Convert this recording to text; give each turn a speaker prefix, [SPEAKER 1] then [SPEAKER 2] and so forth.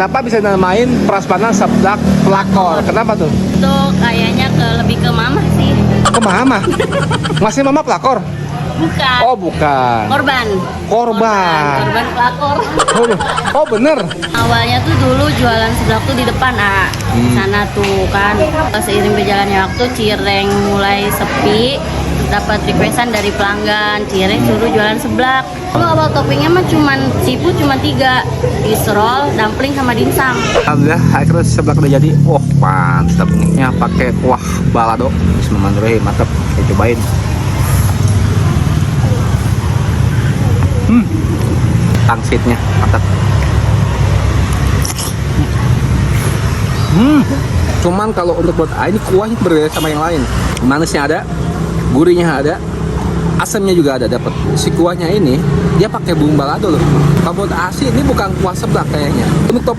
[SPEAKER 1] Kenapa bisa namain prasmanan seblak pelakor? Kenapa tuh?
[SPEAKER 2] Itu kayaknya lebih ke mama sih.
[SPEAKER 1] Ke mama? Masih mama pelakor?
[SPEAKER 2] Bukan.
[SPEAKER 1] Oh bukan.
[SPEAKER 2] Korban.
[SPEAKER 1] Korban.
[SPEAKER 2] Korban pelakor.
[SPEAKER 1] Oh bener.
[SPEAKER 2] Awalnya tuh dulu jualan seblak tuh di depan, sana tuh kan. Seiring berjalannya waktu, Cireng mulai sepi. Dapat requestan dari pelanggan, Cireng suruh jualan seblak. Dulu awal toppingnya mah seafood cuma 3, fish roll, dumpling sama dimsum.
[SPEAKER 1] Alhamdulillah akhirnya seblak udah jadi. Wah mantap nih. Pakai kuah balado. Bismillahirrahmanirrahim. Mantap. Kita cobain. Pangsitnya mantap. Cuman kalau untuk buat ini kuahnya berbeda sama yang lain. Manisnya ada, gurihnya ada, asamnya juga ada dapat. Si kuahnya ini dia pakai bumbu balado loh. Kalau buat asi ini bukan kuah seblak kayaknya. Untuk top